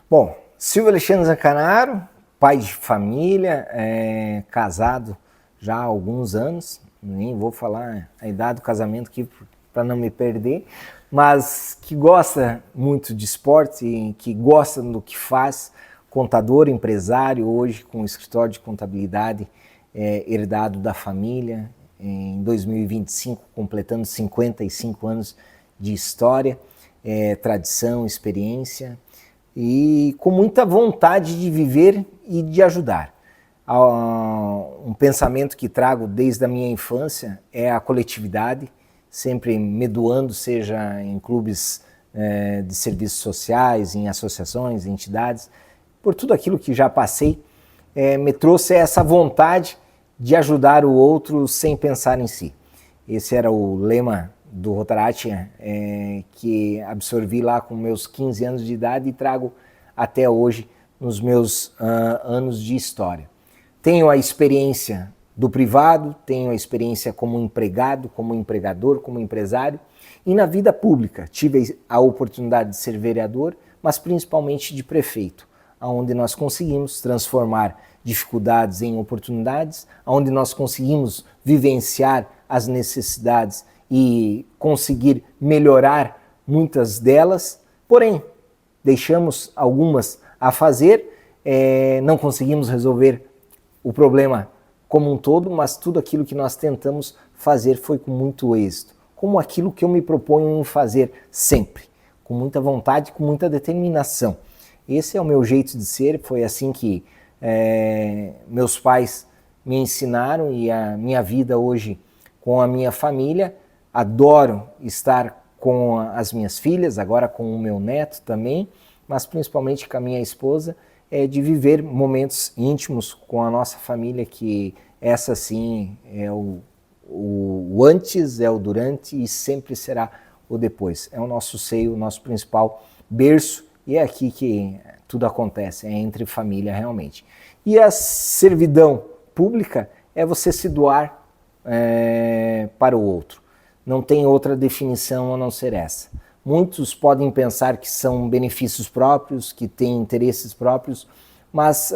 Bom, Silvio Alexandre Zancanaro, pai de família, casado já há alguns anos, nem vou falar a idade do casamento aqui para não me perder, mas que gosta muito de esporte, que gosta do que faz, contador, empresário, hoje com o escritório de contabilidade herdado da família, em 2025 completando 55 anos de história, tradição, experiência, e com muita vontade de viver e de ajudar. Um pensamento que trago desde a minha infância é a coletividade, sempre me doando, seja em clubes de serviços sociais, em associações, entidades, por tudo aquilo que já passei, me trouxe essa vontade de ajudar o outro sem pensar em si. Esse era o lema do Rotaract, que absorvi lá com meus 15 anos de idade e trago até hoje nos meus anos de história. Tenho a experiência do privado, tenho a experiência como empregado, como empregador, como empresário, e na vida pública tive a oportunidade de ser vereador, mas principalmente de prefeito, onde nós conseguimos transformar dificuldades em oportunidades, onde nós conseguimos vivenciar as necessidades e conseguir melhorar muitas delas, porém, deixamos algumas a fazer, não conseguimos resolver o problema como um todo, mas tudo aquilo que nós tentamos fazer foi com muito êxito, como aquilo que eu me proponho em fazer sempre, com muita vontade, com muita determinação. Esse é o meu jeito de ser, foi assim que meus pais me ensinaram e a minha vida hoje com a minha família. Adoro estar com as minhas filhas, agora com o meu neto também, mas principalmente com a minha esposa, de viver momentos íntimos com a nossa família, que essa sim é o antes, é o durante e sempre será o depois. É o nosso seio, o nosso principal berço, e é aqui que tudo acontece, é entre família realmente. E a servidão pública é você se doar para o outro. Não tem outra definição a não ser essa. Muitos podem pensar que são benefícios próprios, que têm interesses próprios, mas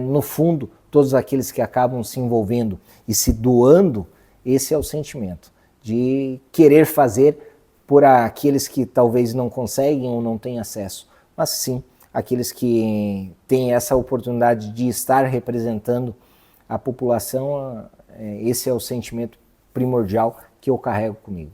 no fundo, todos aqueles que acabam se envolvendo e se doando, esse é o sentimento de querer fazer por aqueles que talvez não conseguem ou não têm acesso, mas sim aqueles que têm essa oportunidade de estar representando a população. Esse é o sentimento primordial que eu carrego comigo.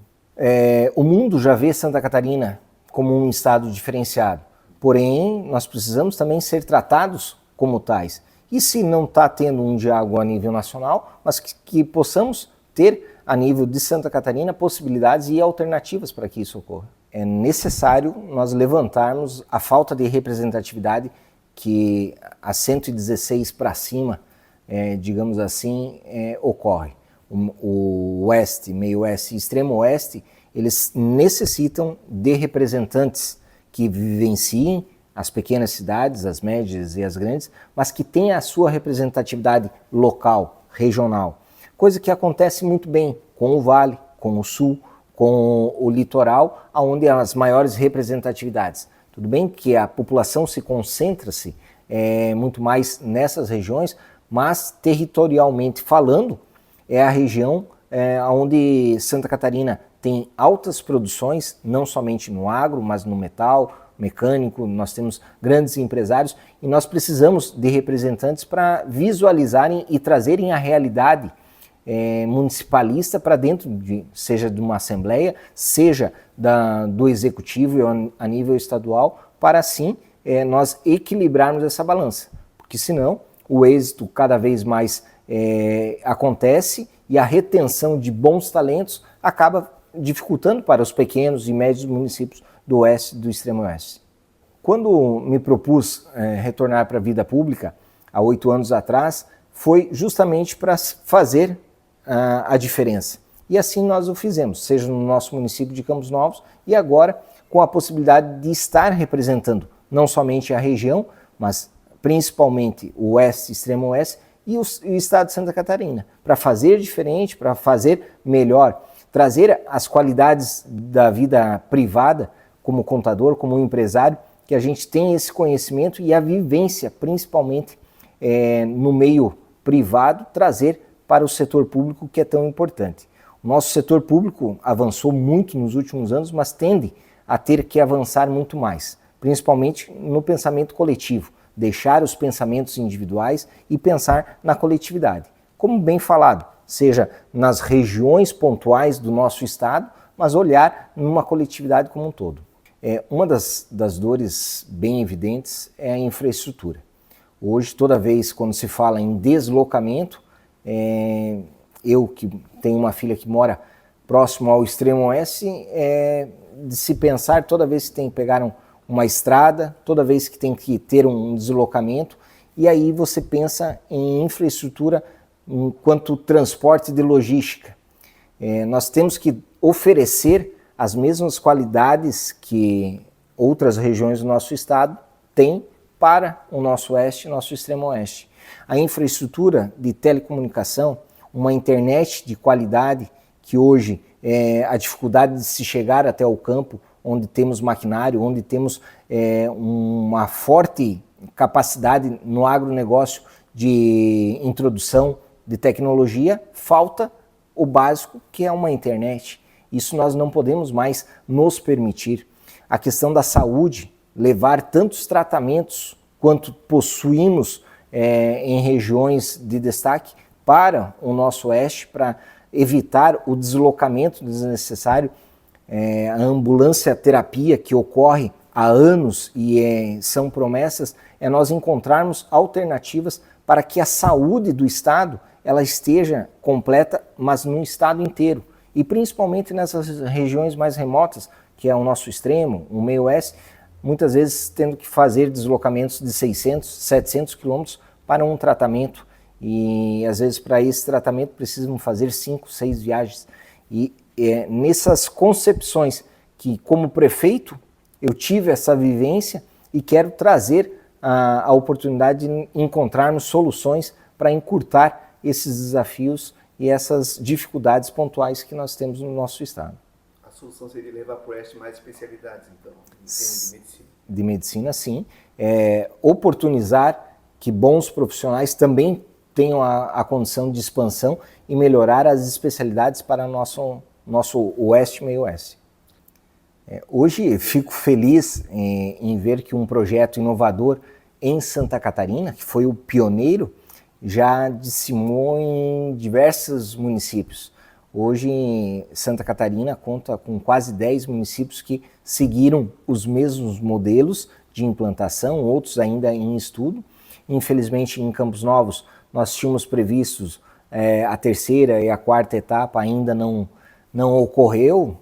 O mundo já vê Santa Catarina como um estado diferenciado, porém nós precisamos também ser tratados como tais. E se não está tendo um diálogo a nível nacional, mas que possamos ter a nível de Santa Catarina possibilidades e alternativas para que isso ocorra. É necessário nós levantarmos a falta de representatividade que a 116 para cima, digamos assim, ocorre. O oeste, meio oeste e extremo oeste, eles necessitam de representantes que vivenciem as pequenas cidades, as médias e as grandes, mas que tenham a sua representatividade local, regional. Coisa que acontece muito bem com o Vale, com o Sul, com o litoral, onde há as maiores representatividades. Tudo bem que a população se concentra-se muito mais nessas regiões, mas territorialmente falando, é a região onde Santa Catarina tem altas produções, não somente no agro, mas no metal, mecânico. Nós temos grandes empresários e nós precisamos de representantes para visualizarem e trazerem a realidade municipalista para dentro, seja de uma assembleia, seja do executivo a nível estadual, para assim nós equilibrarmos essa balança, porque senão o êxito cada vez mais acontece e a retenção de bons talentos acaba dificultando para os pequenos e médios municípios do oeste e do extremo oeste. Quando me propus retornar para a vida pública, há 8 anos atrás, foi justamente para fazer a diferença. E assim nós o fizemos, seja no nosso município de Campos Novos e agora com a possibilidade de estar representando não somente a região, mas principalmente o oeste, extremo oeste e o estado de Santa Catarina, para fazer diferente, para fazer melhor, trazer as qualidades da vida privada como contador, como empresário, que a gente tenha esse conhecimento e a vivência, principalmente no meio privado, trazer para o setor público, que é tão importante. O nosso setor público avançou muito nos últimos anos, mas tende a ter que avançar muito mais, principalmente no pensamento coletivo, deixar os pensamentos individuais e pensar na coletividade. Como bem falado, seja nas regiões pontuais do nosso estado, mas olhar numa coletividade como um todo. Uma das dores bem evidentes é a infraestrutura. Hoje, toda vez quando se fala em deslocamento, eu que tenho uma filha que mora próximo ao extremo oeste, de se pensar toda vez que tem que pegar uma estrada, toda vez que tem que ter um deslocamento, e aí você pensa em infraestrutura enquanto transporte de logística. Nós temos que oferecer as mesmas qualidades que outras regiões do nosso estado têm para o nosso oeste e nosso extremo oeste. A infraestrutura de telecomunicação, uma internet de qualidade, que hoje a dificuldade de se chegar até o campo, onde temos maquinário, onde temos uma forte capacidade no agronegócio de introdução de tecnologia, falta o básico, que é uma internet. Isso nós não podemos mais nos permitir. A questão da saúde, levar tantos tratamentos quanto possuímos em regiões de destaque para o nosso oeste, para evitar o deslocamento desnecessário, a ambulância terapia que ocorre há anos e são promessas, nós encontrarmos alternativas para que a saúde do estado ela esteja completa, mas no estado inteiro. E principalmente nessas regiões mais remotas, que é o nosso extremo, o meio oeste, muitas vezes tendo que fazer deslocamentos de 600, 700 quilômetros para um tratamento. E às vezes para esse tratamento precisam fazer 5, 6 viagens. E nessas concepções que como prefeito eu tive essa vivência e quero trazer a oportunidade de encontrarmos soluções para encurtar esses desafios e essas dificuldades pontuais que nós temos no nosso estado. A solução seria levar para o oeste mais especialidades, então, em termos de medicina? De medicina, sim. Oportunizar que bons profissionais também tenham a condição de expansão e melhorar as especialidades para o nosso oeste e meio oeste. Hoje fico feliz em ver que um projeto inovador em Santa Catarina, que foi o pioneiro, já dissimou em diversos municípios. Hoje Santa Catarina conta com quase 10 municípios que seguiram os mesmos modelos de implantação, outros ainda em estudo. Infelizmente em Campos Novos nós tínhamos previstos a terceira e a quarta etapa, ainda não ocorreu,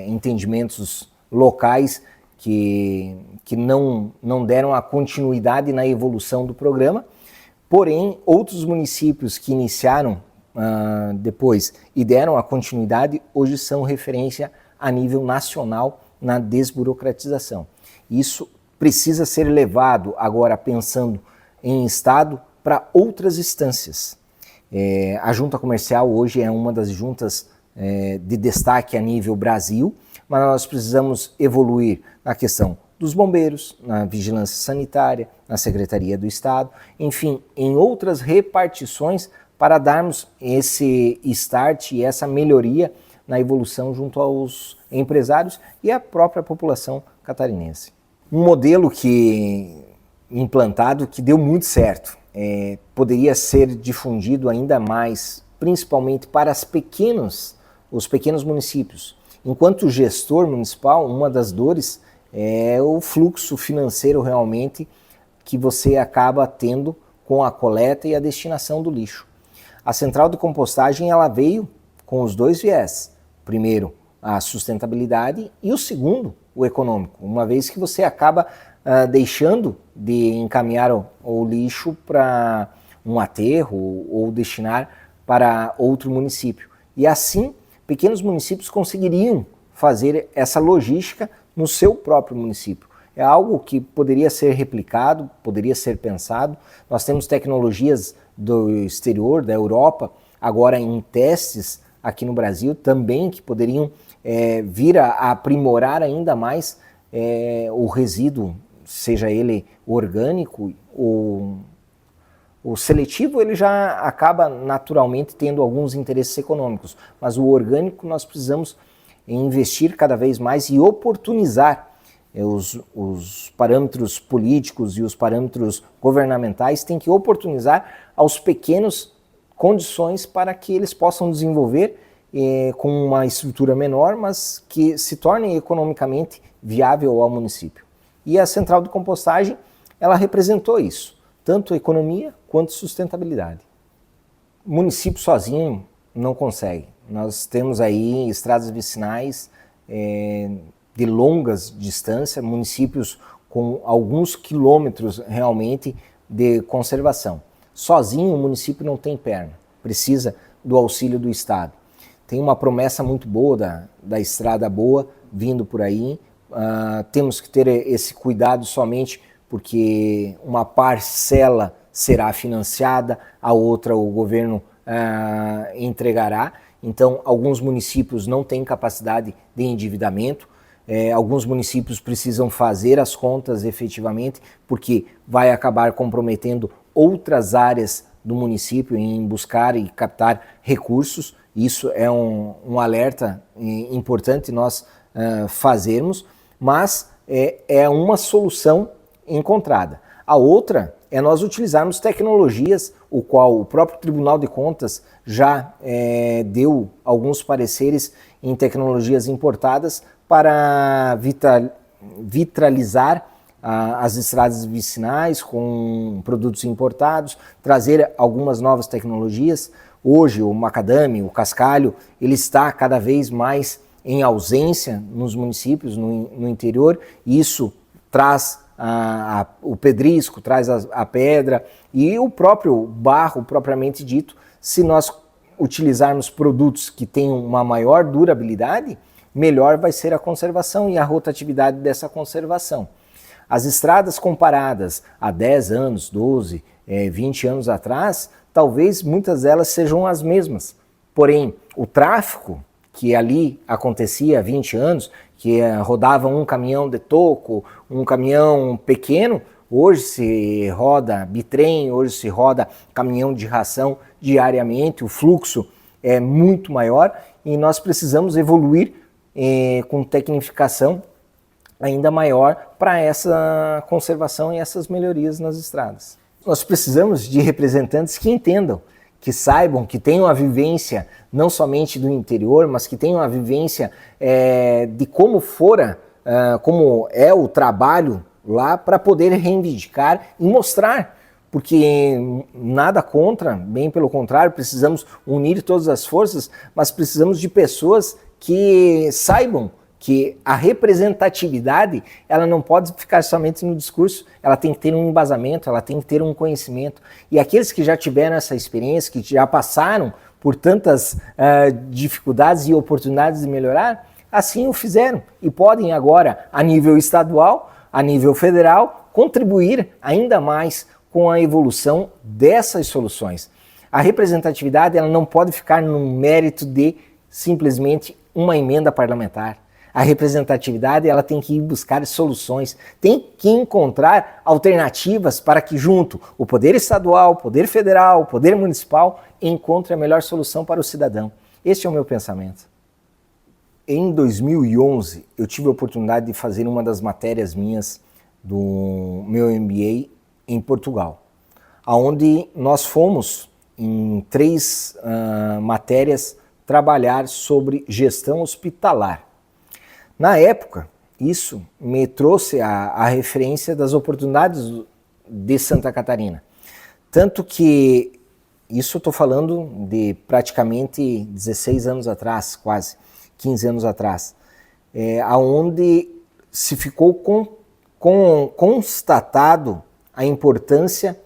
entendimentos locais que não deram a continuidade na evolução do programa. Porém, outros municípios que iniciaram depois e deram a continuidade, hoje são referência a nível nacional na desburocratização. Isso precisa ser levado agora, pensando em Estado, para outras instâncias. A junta comercial hoje é uma das juntas de destaque a nível Brasil, mas nós precisamos evoluir na questão dos bombeiros, na vigilância sanitária, na Secretaria do Estado, enfim, em outras repartições para darmos esse start e essa melhoria na evolução junto aos empresários e à própria população catarinense. Um modelo implantado que deu muito certo, poderia ser difundido ainda mais, principalmente para os pequenos municípios. Enquanto gestor municipal, uma das dores é o fluxo financeiro realmente que você acaba tendo com a coleta e a destinação do lixo. A central de compostagem ela veio com os dois viés. Primeiro, a sustentabilidade e o segundo, o econômico, uma vez que você acaba deixando de encaminhar o lixo para um aterro ou destinar para outro município. E assim, pequenos municípios conseguiriam fazer essa logística no seu próprio município. É algo que poderia ser replicado, poderia ser pensado. Nós temos tecnologias do exterior, da Europa, agora em testes aqui no Brasil também, que poderiam vir a aprimorar ainda mais o resíduo seja ele orgânico ou o seletivo, ele já acaba naturalmente tendo alguns interesses econômicos, mas o orgânico nós precisamos investir cada vez mais e oportunizar os parâmetros políticos e os parâmetros governamentais têm que oportunizar aos pequenos condições para que eles possam desenvolver com uma estrutura menor, mas que se torne economicamente viável ao município. E a central de compostagem, ela representou isso, tanto economia quanto sustentabilidade. O município sozinho não consegue. Nós temos aí estradas vicinais de longas distâncias, municípios com alguns quilômetros realmente de conservação. Sozinho o município não tem perna, precisa do auxílio do Estado. Tem uma promessa muito boa da Estrada Boa vindo por aí, temos que ter esse cuidado somente porque uma parcela será financiada, a outra o governo entregará. Então, alguns municípios não têm capacidade de endividamento, alguns municípios precisam fazer as contas efetivamente, porque vai acabar comprometendo outras áreas do município em buscar e captar recursos. Isso é um alerta importante nós fazermos, mas é uma solução encontrada. A outra é nós utilizarmos tecnologias, o qual o próprio Tribunal de Contas já deu alguns pareceres em tecnologias importadas para vitralizar as estradas vicinais com produtos importados, trazer algumas novas tecnologias. Hoje o macadame, o cascalho, ele está cada vez mais em ausência nos municípios, no interior, e isso traz o pedrisco, traz a pedra e o próprio barro propriamente dito. Se nós utilizarmos produtos que tenham uma maior durabilidade, melhor vai ser a conservação e a rotatividade dessa conservação. As estradas comparadas a 10 anos, 12, 20 anos atrás, talvez muitas delas sejam as mesmas. Porém, o tráfego que ali acontecia há 20 anos, que rodava um caminhão de toco, um caminhão pequeno, hoje se roda bitrem, hoje se roda caminhão de ração diariamente, o fluxo é muito maior e nós precisamos evoluir com tecnificação ainda maior para essa conservação e essas melhorias nas estradas. Nós precisamos de representantes que entendam, que saibam, que tenham a vivência não somente do interior, mas que tenham a vivência de como como é o trabalho lá, para poder reivindicar e mostrar, porque nada contra, bem pelo contrário, precisamos unir todas as forças, mas precisamos de pessoas que saibam que a representatividade, ela não pode ficar somente no discurso, ela tem que ter um embasamento, ela tem que ter um conhecimento. E aqueles que já tiveram essa experiência, que já passaram por tantas dificuldades e oportunidades de melhorar, assim o fizeram e podem agora, a nível estadual, a nível federal, contribuir ainda mais com a evolução dessas soluções. A representatividade, ela não pode ficar no mérito de simplesmente uma emenda parlamentar. A representatividade, ela tem que ir buscar soluções, tem que encontrar alternativas para que junto o poder estadual, o poder federal, o poder municipal encontre a melhor solução para o cidadão. Este é o meu pensamento. Em 2011, eu tive a oportunidade de fazer uma das matérias minhas do meu MBA em Portugal, onde nós fomos em 3 matérias trabalhar sobre gestão hospitalar. Na época, isso me trouxe a referência das oportunidades de Santa Catarina. Tanto que, isso eu estou falando de praticamente 16 anos atrás, quase 15 anos atrás, onde se ficou constatado a importância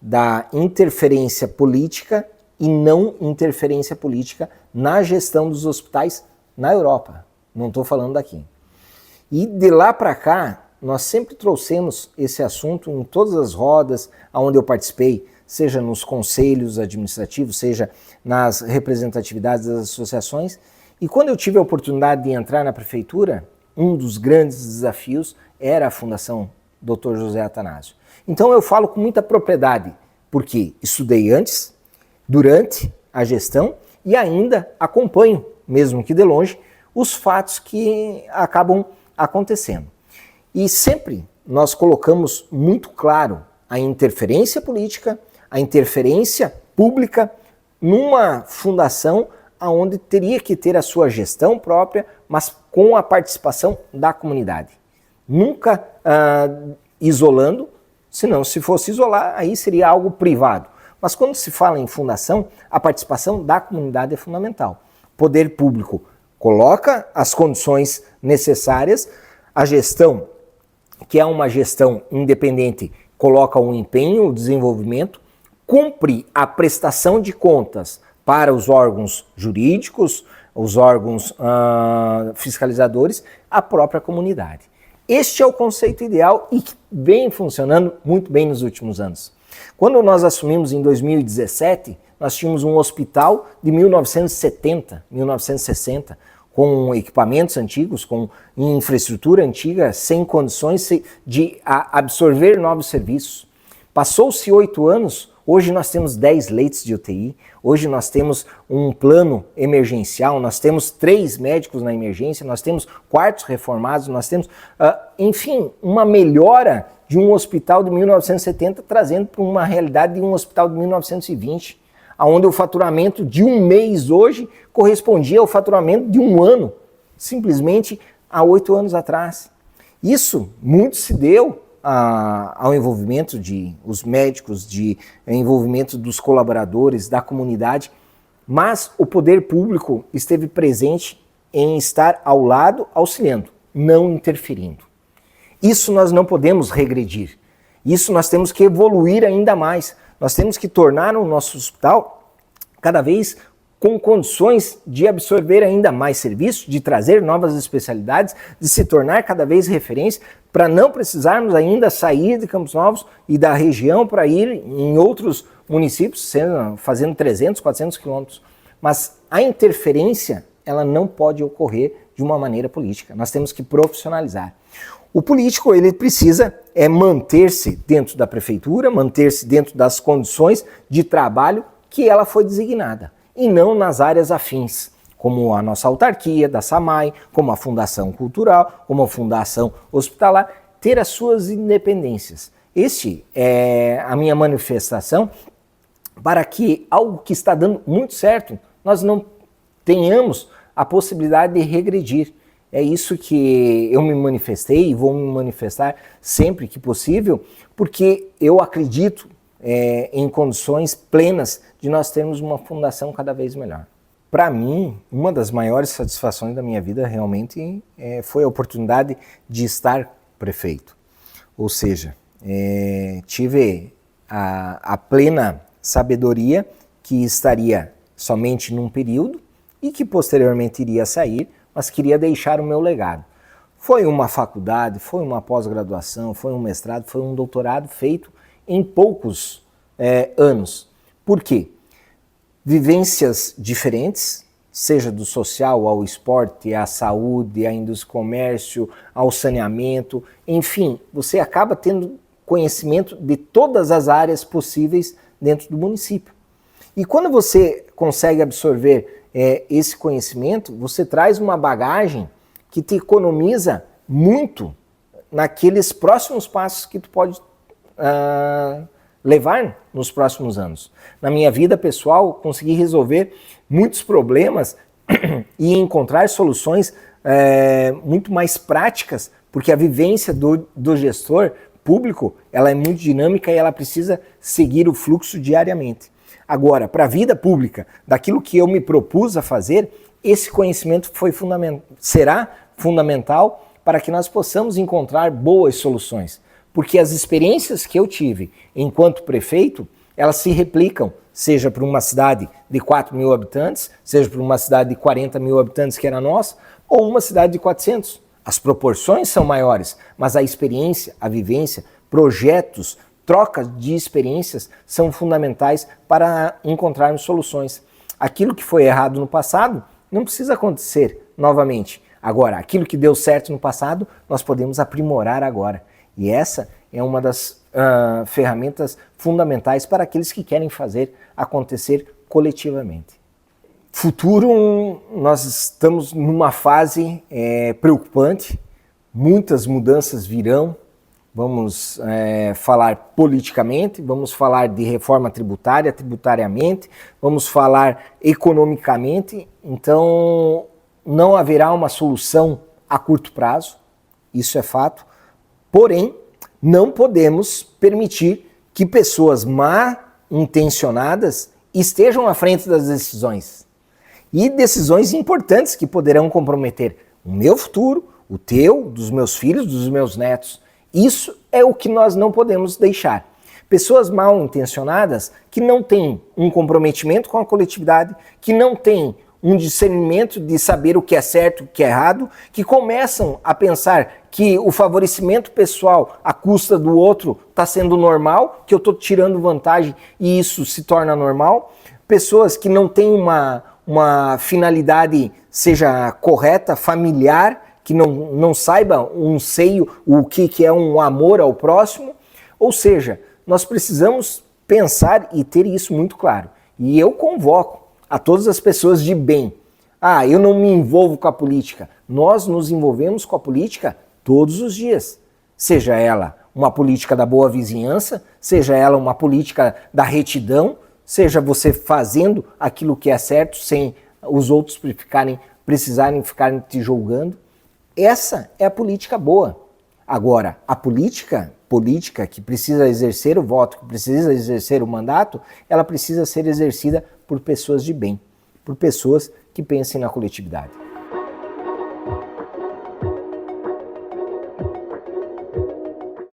da interferência política e não interferência política na gestão dos hospitais na Europa. Não estou falando daqui. E de lá para cá, nós sempre trouxemos esse assunto em todas as rodas onde eu participei, seja nos conselhos administrativos, seja nas representatividades das associações. E quando eu tive a oportunidade de entrar na prefeitura, um dos grandes desafios era a Fundação Dr. José Atanásio. Então eu falo com muita propriedade, porque estudei antes, durante a gestão e ainda acompanho, mesmo que de longe, os fatos que acabam acontecendo. E sempre nós colocamos muito claro a interferência política, a interferência pública numa fundação onde teria que ter a sua gestão própria, mas com a participação da comunidade. Nunca isolando, senão se fosse isolar, aí seria algo privado. Mas quando se fala em fundação, a participação da comunidade é fundamental. O poder público coloca as condições necessárias, a gestão, que é uma gestão independente, coloca o empenho, o desenvolvimento, cumpre a prestação de contas para os órgãos jurídicos, os órgãos fiscalizadores, a própria comunidade. Este é o conceito ideal e que vem funcionando muito bem nos últimos anos. Quando nós assumimos em 2017, nós tínhamos um hospital de 1970, 1960, com equipamentos antigos, com infraestrutura antiga, sem condições de absorver novos serviços. Passou-se 8 anos, hoje nós temos 10 leitos de UTI, hoje nós temos um plano emergencial, nós temos 3 médicos na emergência, nós temos quartos reformados, nós temos, enfim, uma melhora de um hospital de 1970 trazendo para uma realidade de um hospital de 1920, onde o faturamento de um mês hoje correspondia ao faturamento de um ano, simplesmente há 8 anos atrás. Isso muito se deu ao envolvimento de os médicos, de envolvimento dos colaboradores, da comunidade, mas o poder público esteve presente em estar ao lado, auxiliando, não interferindo. Isso nós não podemos regredir, isso nós temos que evoluir ainda mais, nós temos que tornar o nosso hospital cada vez com condições de absorver ainda mais serviços, de trazer novas especialidades, de se tornar cada vez referência, para não precisarmos ainda sair de Campos Novos e da região para ir em outros municípios, fazendo 300, 400 quilômetros. Mas a interferência, ela não pode ocorrer de uma maneira política. Nós temos que profissionalizar. O político, ele precisa manter-se dentro da prefeitura, manter-se dentro das condições de trabalho que ela foi designada, e não nas áreas afins, como a nossa autarquia, da SAMAI, como a Fundação Cultural, como a Fundação Hospitalar, ter as suas independências. Este é a minha manifestação para que algo que está dando muito certo, nós não tenhamos a possibilidade de regredir. É isso que eu me manifestei e vou me manifestar sempre que possível, porque eu acredito em condições plenas de nós termos uma fundação cada vez melhor. Para mim, uma das maiores satisfações da minha vida realmente foi a oportunidade de estar prefeito. Ou seja, tive a plena sabedoria que estaria somente num período e que posteriormente iria sair, mas queria deixar o meu legado. Foi uma faculdade, foi uma pós-graduação, foi um mestrado, foi um doutorado feito em poucos anos. Por quê? Vivências diferentes, seja do social ao esporte, à saúde, à indústria e comércio, ao saneamento, enfim, você acaba tendo conhecimento de todas as áreas possíveis dentro do município. E quando você consegue absorver esse conhecimento, você traz uma bagagem que te economiza muito naqueles próximos passos que tu pode levar nos próximos anos. Na minha vida pessoal, consegui resolver muitos problemas e encontrar soluções muito mais práticas, porque a vivência do gestor público, ela é muito dinâmica e ela precisa seguir o fluxo diariamente. Agora, para a vida pública, daquilo que eu me propus a fazer, esse conhecimento será fundamental para que nós possamos encontrar boas soluções. Porque as experiências que eu tive enquanto prefeito, elas se replicam, seja para uma cidade de 4 mil habitantes, seja para uma cidade de 40 mil habitantes que era nossa, ou uma cidade de 400. As proporções são maiores, mas a experiência, a vivência, projetos, trocas de experiências são fundamentais para encontrarmos soluções. Aquilo que foi errado no passado não precisa acontecer novamente. Agora, aquilo que deu certo no passado, nós podemos aprimorar agora. E essa é uma das ferramentas fundamentais para aqueles que querem fazer acontecer coletivamente. Futuro, nós estamos numa fase preocupante, muitas mudanças virão, vamos falar politicamente, vamos falar de reforma tributária, tributariamente, vamos falar economicamente, então não haverá uma solução a curto prazo, isso é fato, porém não podemos permitir que pessoas mal intencionadas estejam à frente das decisões. E decisões importantes que poderão comprometer o meu futuro, o teu, dos meus filhos, dos meus netos. Isso é o que nós não podemos deixar. Pessoas mal intencionadas que não têm um comprometimento com a coletividade, que não têm um discernimento de saber o que é certo e o que é errado, que começam a pensar que o favorecimento pessoal à custa do outro está sendo normal, que eu estou tirando vantagem e isso se torna normal. Pessoas que não têm uma finalidade, seja correta, familiar, que não saiba um seio, o que é um amor ao próximo. Ou seja, nós precisamos pensar e ter isso muito claro. E eu convoco a todas as pessoas de bem. Eu não me envolvo com a política. Nós nos envolvemos com a política todos os dias. Seja ela uma política da boa vizinhança, seja ela uma política da retidão, seja você fazendo aquilo que é certo sem os outros precisarem ficar te julgando. Essa é a política boa. Agora, a política que precisa exercer o voto, que precisa exercer o mandato, ela precisa ser exercida por pessoas de bem, por pessoas que pensem na coletividade.